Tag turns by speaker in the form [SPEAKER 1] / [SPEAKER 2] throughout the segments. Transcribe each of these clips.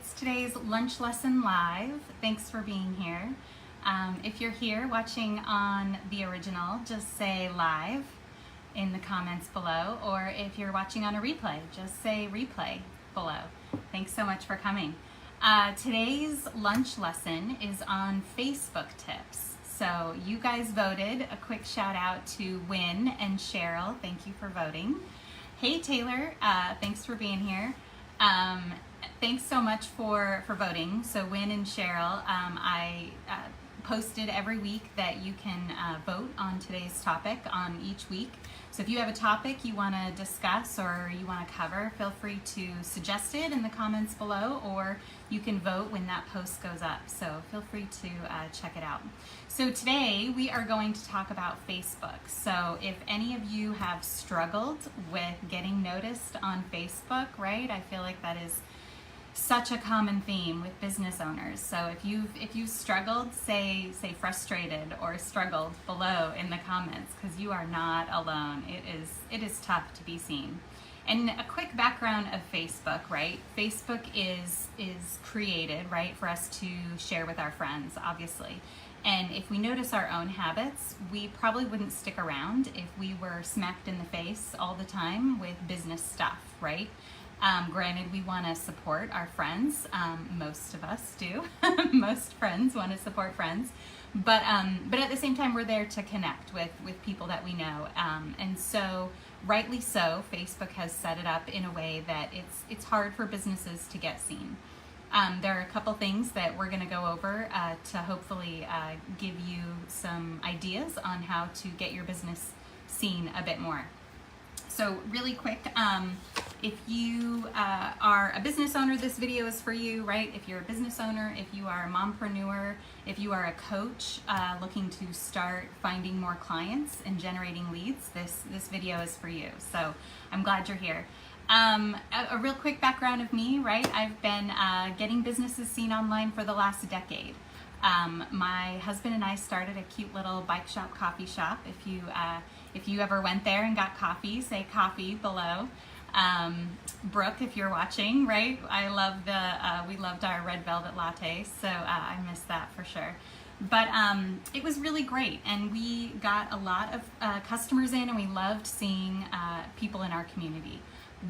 [SPEAKER 1] it's today's lunch lesson live. Thanks for being here. If you're here watching on the original, just say live in the comments below, or if you're watching on a replay, just say replay below. Thanks so much for coming. Today's lunch lesson is on Facebook tips. So you guys voted. A quick shout out to Wynn and Cheryl. Thank you for voting. Hey Taylor, thanks for being here. Thanks so much for voting. So Wynn and Cheryl, I posted every week that you can vote on today's topic on each week. So if you have a topic you want to discuss or you want to cover, feel free to suggest it in the comments below, or you can vote when that post goes up. So feel free to check it out. So today we are going to talk about Facebook. So if any of you have struggled with getting noticed on Facebook, right? I feel like that is such a common theme with business owners. So if you've struggled, say frustrated or struggled below in the comments, because you are not alone. It is tough to be seen. And a quick background of Facebook, right? Facebook is created, right, for us to share with our friends, obviously. And if we notice our own habits, we probably wouldn't stick around if we were smacked in the face all the time with business stuff, right? Granted, we want to support our friends. Most of us do. Most friends want to support friends. But at the same time, we're there to connect with people that we know. And so, rightly so, Facebook has set it up in a way that it's hard for businesses to get seen. There are a couple things that we're going to go over to hopefully give you some ideas on how to get your business seen a bit more. So really quick, if you are a business owner, this video is for you, right? If you're a business owner, if you are a mompreneur, if you are a coach looking to start finding more clients and generating leads, this video is for you. So I'm glad you're here. A real quick background of me, right? I've been getting businesses seen online for the last decade. My husband and I started a cute little bike shop, coffee shop. If you ever went there and got coffee, say coffee below. Brooke, if you're watching, right? We loved our red velvet latte, so I miss that for sure. But it was really great, and we got a lot of customers in, and we loved seeing people in our community.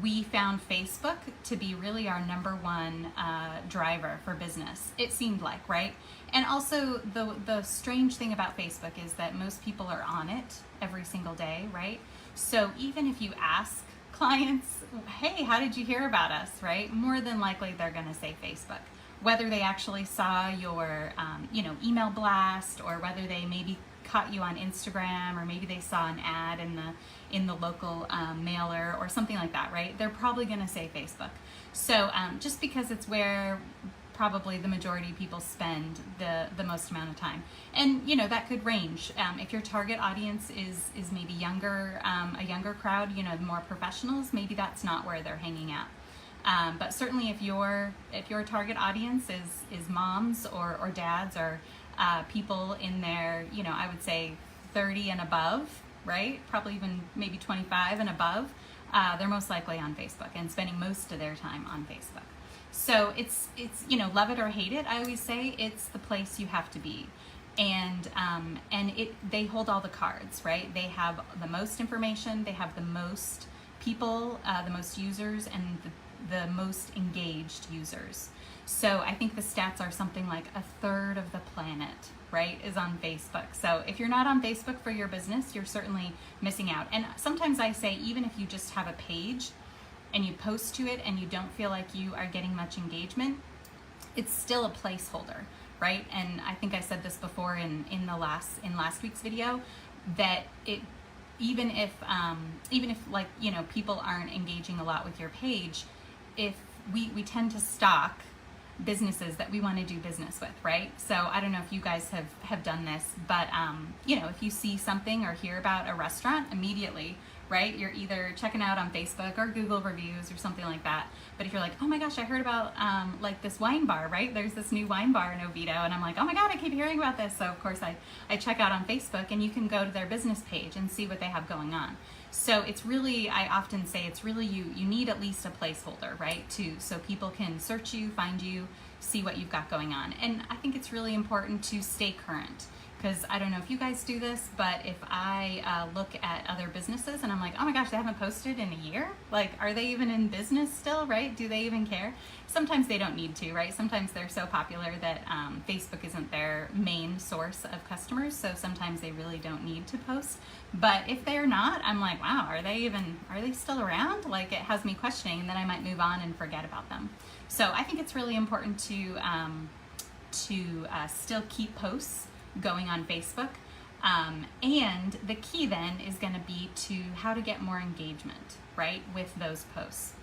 [SPEAKER 1] We found Facebook to be really our number one driver for business. It seemed like, right? And also the strange thing about Facebook is that most people are on it every single day, right? So even if you ask clients, hey, how did you hear about us, right? More than likely they're gonna say Facebook. Whether they actually saw your email blast, or whether they maybe caught you on Instagram, or maybe they saw an ad in the local mailer or something like that, right? They're probably gonna say Facebook. So just because it's where probably the majority of people spend the most amount of time. And that could range. If your target audience is maybe younger, a younger crowd, more professionals, maybe that's not where they're hanging out. But certainly if your target audience is moms or dads, or people in their, I would say 30 and above, right? Probably even maybe 25 and above, they're most likely on Facebook and spending most of their time on Facebook. So it's love it or hate it. I always say it's the place you have to be. And they hold all the cards, right? They have the most information, they have the most people, the most users, and the most engaged users. So I think the stats are something like a third of the planet, right, is on Facebook. So if you're not on Facebook for your business, you're certainly missing out. And sometimes I say, even if you just have a page and you post to it and you don't feel like you are getting much engagement, it's still a placeholder, right? And I think I said this before in last week's video, that even if like people aren't engaging a lot with your page, if we tend to stalk businesses that we want to do business with, right? So I don't know if you guys have done this, but if you see something or hear about a restaurant, immediately, right, you're either checking out on Facebook or Google reviews or something like that. But if you're like, oh my gosh, I heard about like this wine bar, right? There's this new wine bar in Oviedo, and I'm like, oh my God, I keep hearing about this. So of course I check out on Facebook, and you can go to their business page and see what they have going on. So it's really, I often say it's really you need at least a placeholder, right? So people can search you, find you, see what you've got going on. And I think it's really important to stay current, because I don't know if you guys do this, but if I look at other businesses and I'm like, oh my gosh, they haven't posted in a year. Like, are they even in business still, right? Do they even care? Sometimes they don't need to, right? Sometimes they're so popular that Facebook isn't their main source of customers. So sometimes they really don't need to post. But if they're not, I'm like, wow, are they still around? Like, it has me questioning, and then I might move on and forget about them. So I think it's really important to still keep posts going on Facebook. And the key then is going to be to how to get more engagement, right, with those posts.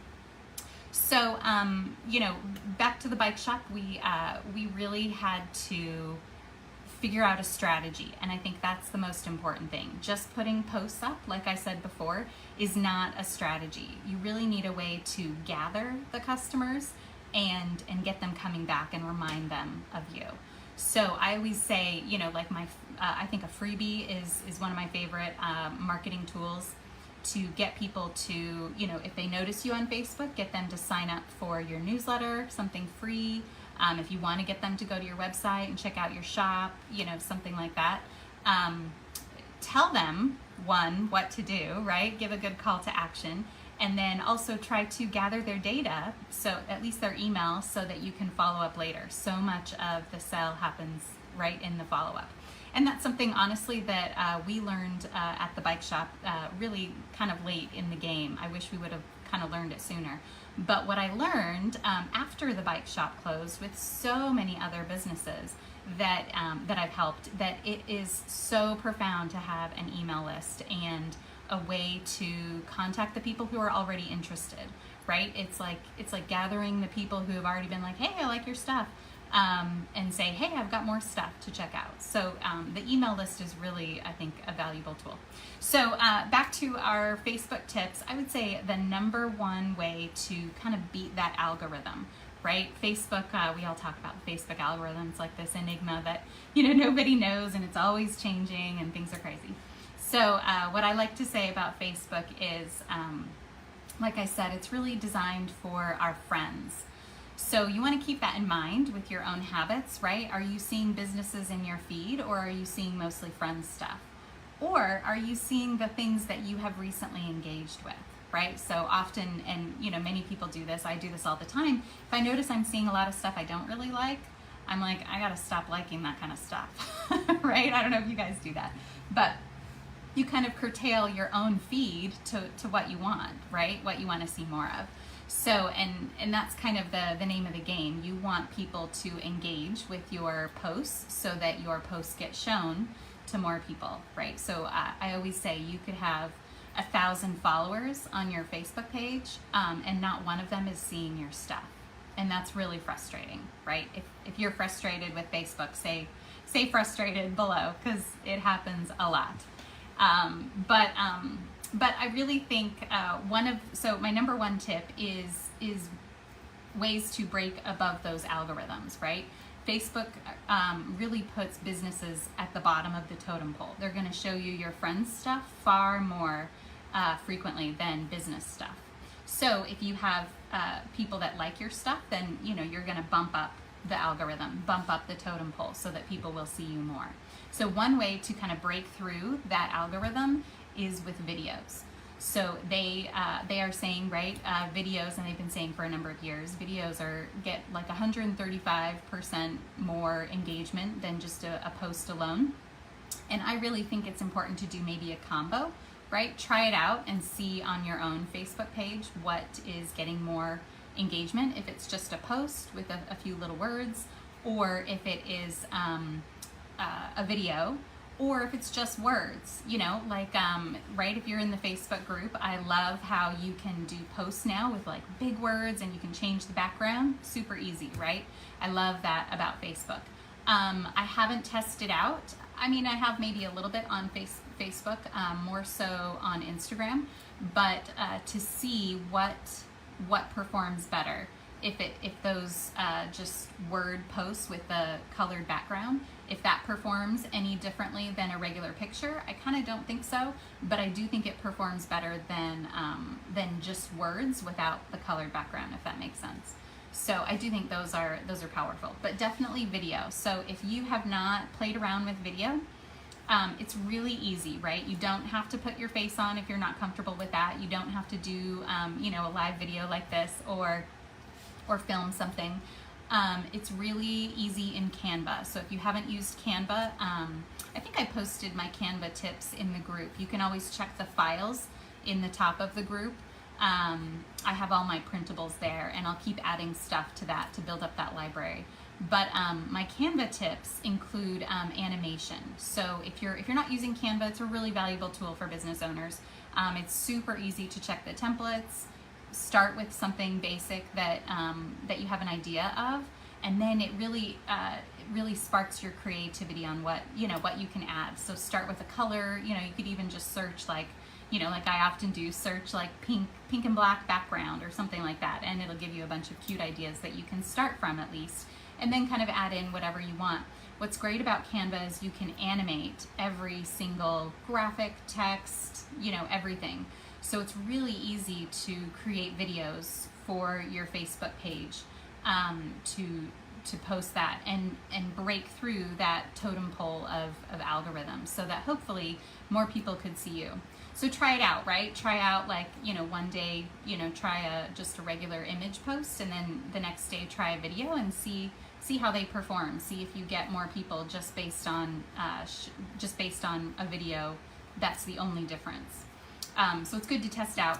[SPEAKER 1] So, back to the bike shop, we really had to figure out a strategy. And I think that's the most important thing. Just putting posts up, like I said before, is not a strategy. You really need a way to gather the customers and get them coming back and remind them of you. So I always say, like I think a freebie is one of my favorite marketing tools to get people to, if they notice you on Facebook, get them to sign up for your newsletter, something free. If you want to get them to go to your website and check out your shop, something like that. Tell them, one, what to do, right? Give a good call to action. And then also try to gather their data, so at least their email, so that you can follow up later. So much of the sale happens right in the follow-up. And that's something, honestly, that we learned at the bike shop really kind of late in the game. I wish we would have kind of learned it sooner. But what I learned after the bike shop closed with so many other businesses that I've helped, that it is so profound to have an email list and a way to contact the people who are already interested, right? It's like gathering the people who have already been like, hey, I like your stuff, and say, hey, I've got more stuff to check out. So the email list is really, I think, a valuable tool. So back to our Facebook tips, I would say the number one way to kind of beat that algorithm, right? Facebook, we all talk about the Facebook algorithm. It's like this enigma that, nobody knows, and it's always changing, and things are crazy. So what I like to say about Facebook is, like I said, it's really designed for our friends. So you want to keep that in mind with your own habits, right? Are you seeing businesses in your feed, or are you seeing mostly friends stuff? Or are you seeing the things that you have recently engaged with, right? So often, and many people do this, I do this all the time, if I notice I'm seeing a lot of stuff I don't really like, I'm like, I gotta stop liking that kind of stuff, right? I don't know if you guys do that, but you kind of curtail your own feed to what you want, right? What you want to see more of. So, and that's kind of the name of the game. You want people to engage with your posts so that your posts get shown to more people, right? So I always say you could have 1,000 followers on your Facebook page, and not one of them is seeing your stuff. And that's really frustrating, right? If you're frustrated with Facebook, say frustrated below, because it happens a lot. But I really think so my number one tip is ways to break above those algorithms, right? Facebook really puts businesses at the bottom of the totem pole. They're going to show you your friends' stuff far more frequently than business stuff. So if you have people that like your stuff, then you're going to bump up the algorithm, bump up the totem pole so that people will see you more. So one way to kind of break through that algorithm is with videos. So they are saying, right, videos, and they've been saying for a number of years, videos get like 135% more engagement than just a post alone. And I really think it's important to do maybe a combo, right? Try it out and see on your own Facebook page what is getting more engagement, if it's just a post with a few little words, or if it is a video, or if it's just words, right, if you're in the Facebook group, I love how you can do posts now with like big words, and you can change the background, super easy, right? I love that about Facebook. I haven't tested out. I mean, I have maybe a little bit on Facebook, more so on Instagram, but to see what performs better. if those just word posts with the colored background, if that performs any differently than a regular picture. I kind of don't think so, but I do think it performs better than just words without the colored background, if that makes sense. So I do think those are powerful, but definitely video. So if you have not played around with video, it's really easy, right? You don't have to put your face on if you're not comfortable with that. You don't have to do, a live video like this or film something. It's really easy in Canva. So if you haven't used Canva, I think I posted my Canva tips in the group. You can always check the files in the top of the group. I have all my printables there, and I'll keep adding stuff to that to build up that library. But my Canva tips include animation. So if you're not using Canva, it's a really valuable tool for business owners. It's super easy to check the templates. Start with something basic that you have an idea of, and then it really sparks your creativity on what you can add. So start with a color. You could even just search like I often do, search like pink and black background or something like that, and it'll give you a bunch of cute ideas that you can start from at least, and then kind of add in whatever you want. What's great about Canva is you can animate every single graphic, text, everything. So it's really easy to create videos for your Facebook page, to post that and break through that totem pole of algorithms, so that hopefully more people could see you. So try it out, right? Try out one day, try just a regular image post, and then the next day try a video and see how they perform. See if you get more people just based on a video. That's the only difference. So it's good to test out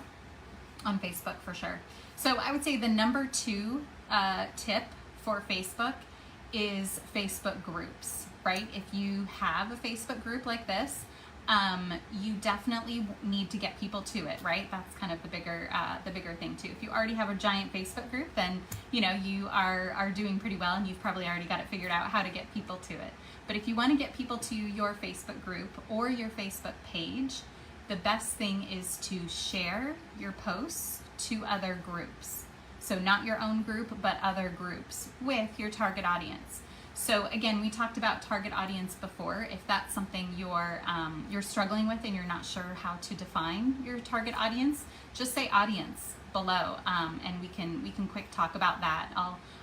[SPEAKER 1] on Facebook for sure. So I would say the number 2 tip for Facebook is Facebook groups, right? If you have a Facebook group like this, you definitely need to get people to it, right? That's kind of the bigger thing too. If you already have a giant Facebook group, then you are doing pretty well, and you've probably already got it figured out how to get people to it. But if you want to get people to your Facebook group or your Facebook page, the best thing is to share your posts to other groups. So not your own group, but other groups with your target audience. So again, we talked about target audience before. If that's something you're struggling with and you're not sure how to define your target audience, just say audience below, and we can quick talk about that.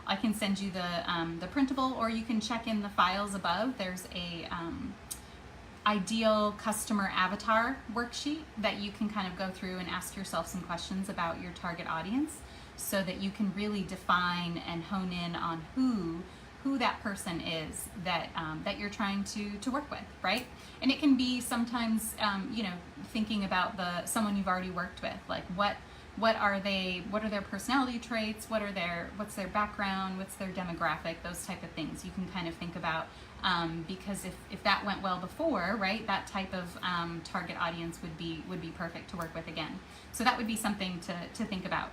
[SPEAKER 1] I can send you the printable, or you can check in the files above. There's a ideal customer avatar worksheet that you can kind of go through and ask yourself some questions about your target audience, so that you can really define and hone in on who that person is that you're trying to work with, right? And it can be sometimes thinking about someone you've already worked with, like what are their personality traits, what's their background, what's their demographic, those type of things you can kind of think about, because if that went well before, right, that type of target audience would be perfect to work with again. So that would be something to think about.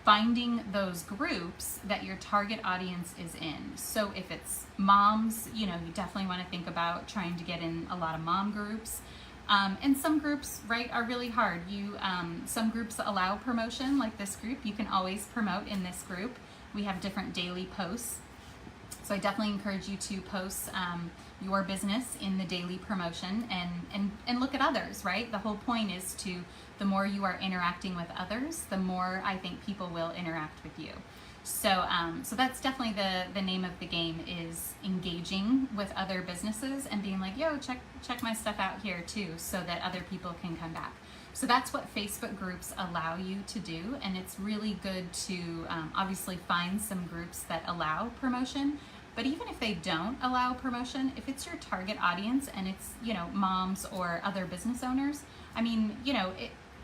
[SPEAKER 1] Finding those groups that your target audience is in. So if it's moms, you definitely want to think about trying to get in a lot of mom groups. And some groups, right, are really hard. Some groups allow promotion, like this group. You can always promote in this group. We have different daily posts. So I definitely encourage you to post your business in the daily promotion and look at others, right? The whole point is the more you are interacting with others, the more I think people will interact with you. So that's definitely the name of the game, is engaging with other businesses and being like, yo, check my stuff out here too, so that other people can come back. So that's what Facebook groups allow you to do, and it's really good to obviously find some groups that allow promotion. But even if they don't allow promotion, if it's your target audience and it's moms or other business owners, I mean,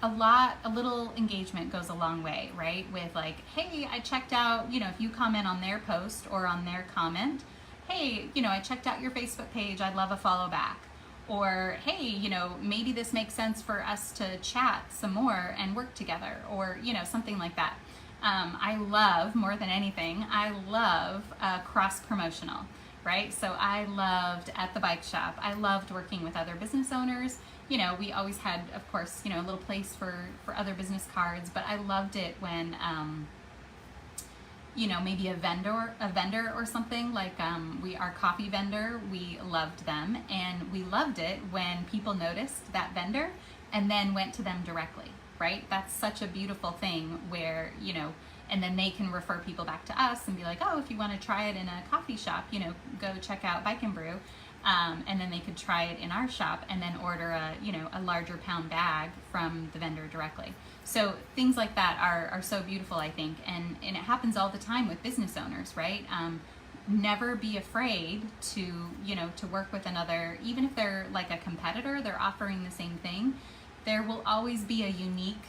[SPEAKER 1] a little engagement goes a long way, right? With like, hey, I checked out, if you comment on their post or on their comment, hey, I checked out your Facebook page, I'd love a follow back. Or, hey, maybe this makes sense for us to chat some more and work together, or, something like that. I love, more than anything, I love cross-promotional, right? So I loved at the bike shop, I loved working with other business owners. We always had, of course, a little place for other business cards, but I loved it when maybe a vendor or something like our coffee vendor, we loved them, and we loved it when people noticed that vendor and then went to them directly, right? That's such a beautiful thing where, and then they can refer people back to us and be like, oh, if you want to try it in a coffee shop, go check out Bike and Brew. And then they could try it in our shop and then order a larger pound bag from the vendor directly. So things like that are so beautiful, I think, and it happens all the time with business owners, right? Never be afraid to work with another, even if they're like a competitor, they're offering the same thing. There will always be a unique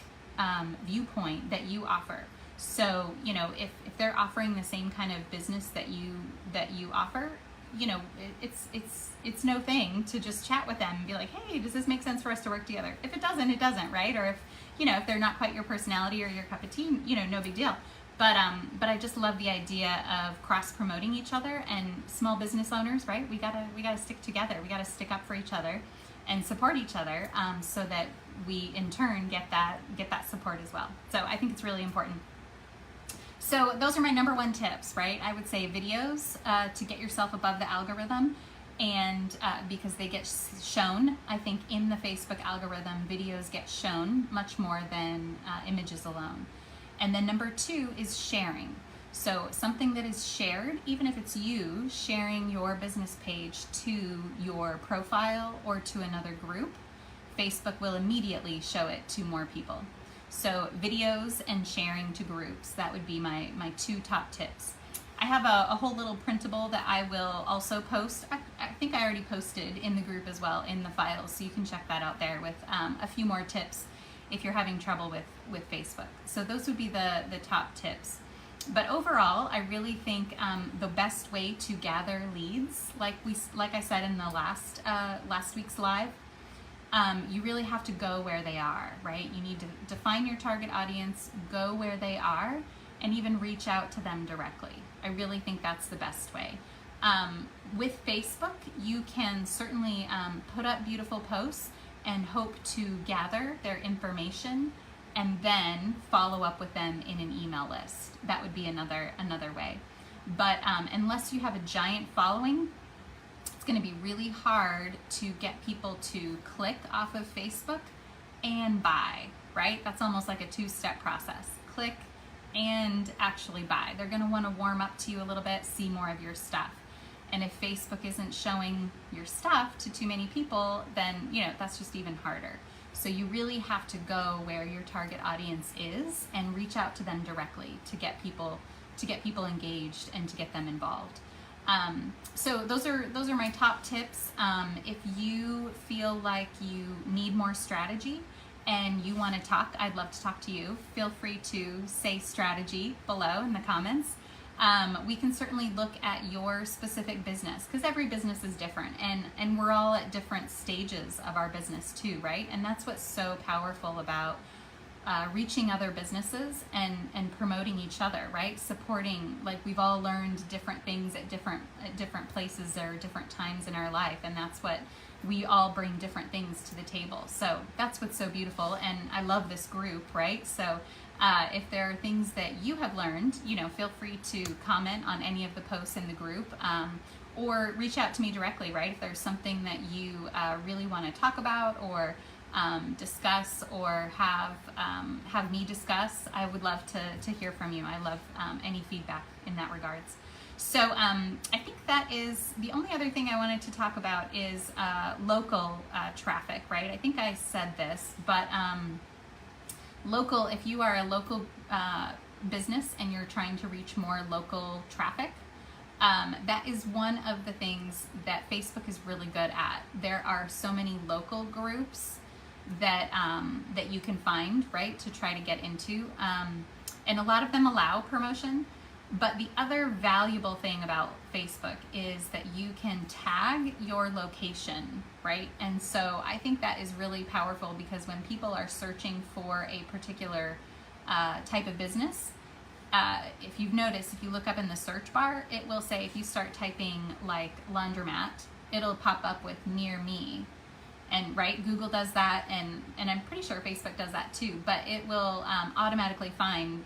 [SPEAKER 1] viewpoint that you offer. So if they're offering the same kind of business that you offer, it's no thing to just chat with them and be like, hey, does this make sense for us to work together? If it doesn't, it doesn't, right? Or if they're not quite your personality or your cup of tea, no big deal. But I just love the idea of cross promoting each other, and small business owners, right? We gotta stick together. We gotta stick up for each other and support each other, so that we in turn get that support as well. So I think it's really important. So those are my number one tips, right? I would say videos to get yourself above the algorithm, and because they get shown, I think in the Facebook algorithm, videos get shown much more than images alone. And then number two is sharing. So something that is shared, even if it's you sharing your business page to your profile or to another group, Facebook will immediately show it to more people. So videos and sharing to groups, that would be my two top tips. I have a whole little printable that I will also post. I think I already posted in the group as well in the files, so you can check that out there with a few more tips if you're having trouble with Facebook. So those would be the top tips. But overall, I really think the best way to gather leads, like I said in the last week's live, you really have to go where they are, right? You need to define your target audience, go where they are, and even reach out to them directly. I really think that's the best way. With Facebook, you can certainly put up beautiful posts and hope to gather their information and then follow up with them in an email list. That would be another way. But unless you have a giant following, it's going to be really hard to get people to click off of Facebook and buy, right? That's almost like a two-step process. Click and actually buy. They're going to want to warm up to you a little bit, see more of your stuff. And if Facebook isn't showing your stuff to too many people, then that's just even harder. So you really have to go where your target audience is and reach out to them directly to get people engaged and to get them involved. So those are my top tips. If you feel like you need more strategy and you want to talk, I'd love to talk to you. Feel free to say strategy below in the comments. We can certainly look at your specific business, because every business is different, and we're all at different stages of our business too, right? And that's what's so powerful about reaching other businesses and promoting each other, right? Supporting, like we've all learned different things at different places or different times in our life, and that's what we all bring different things to the table. So that's what's so beautiful, and I love this group, right? So if there are things that you have learned, feel free to comment on any of the posts in the group, or reach out to me directly, right? If there's something that you really want to talk about or discuss or have me discuss, I would love to hear from you. I love any feedback in that regards. So I think that is the only other thing I wanted to talk about is local traffic, right? I think I said this, but local, if you are a local business and you're trying to reach more local traffic, that is one of the things that Facebook is really good at. There are so many local groups that that you can find, right, to try to get into, and a lot of them allow promotion. But the other valuable thing about Facebook is that you can tag your location, right? And so I think that is really powerful, because when people are searching for a particular type of business, if you've noticed, if you look up in the search bar, it will say, if you start typing like laundromat, it'll pop up with near me. And right, Google does that, and I'm pretty sure Facebook does that too, but it will automatically find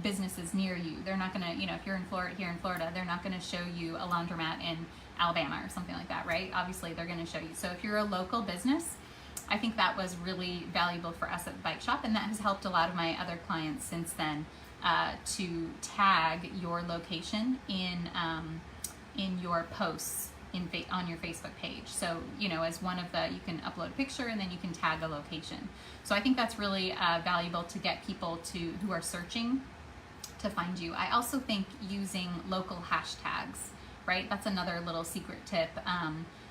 [SPEAKER 1] businesses near you. They're not going to, you know, if you're in Florida, here in Florida, they're not going to show you a laundromat in Alabama or something like that, right? Obviously, they're going to show you. So if you're a local business, I think that was really valuable for us at the Bike Shop, and that has helped a lot of my other clients since then to tag your location in your posts on your Facebook page. So, you know, as one of the, you can upload a picture and then you can tag a location. So I think that's really valuable to get people who are searching to find you. I also think using local hashtags, right? That's another little secret tip,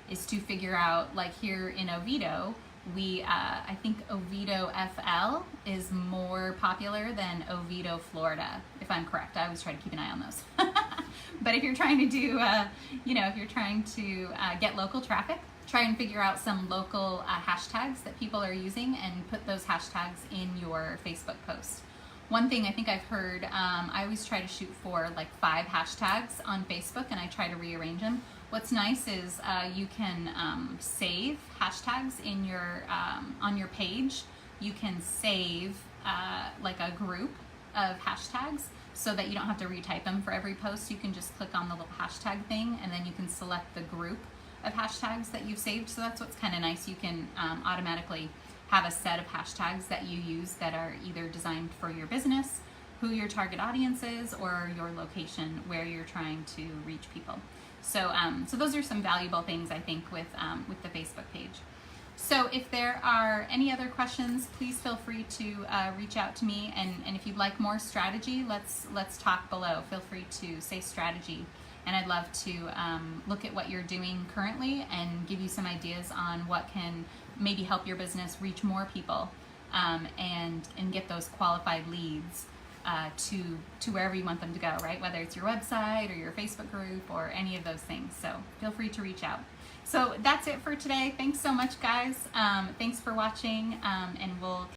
[SPEAKER 1] is to figure out, like here in Oviedo, I think Oviedo FL is more popular than Oviedo, Florida, if I'm correct. I always try to keep an eye on those. But if you're trying to do, you know, if you're trying to get local traffic, try and figure out some local hashtags that people are using and put those hashtags in your Facebook post. One thing I think I've heard, I always try to shoot for like 5 hashtags on Facebook, and I try to rearrange them. What's nice is you can save hashtags in your on your page. You can save like a group of hashtags so that you don't have to retype them for every post. You can just click on the little hashtag thing, and then you can select the group of hashtags that you've saved. So that's what's kind of nice. You can automatically have a set of hashtags that you use that are either designed for your business, who your target audience is, or your location where you're trying to reach people. So, so those are some valuable things, I think, with the Facebook page. So if there are any other questions, please feel free to reach out to me. And if you'd like more strategy, let's talk below. Feel free to say strategy. And I'd love to look at what you're doing currently and give you some ideas on what can maybe help your business reach more people and get those qualified leads to wherever you want them to go, right? Whether it's your website or your Facebook group or any of those things. So feel free to reach out. So that's it for today. Thanks so much, guys. Thanks for watching, and we'll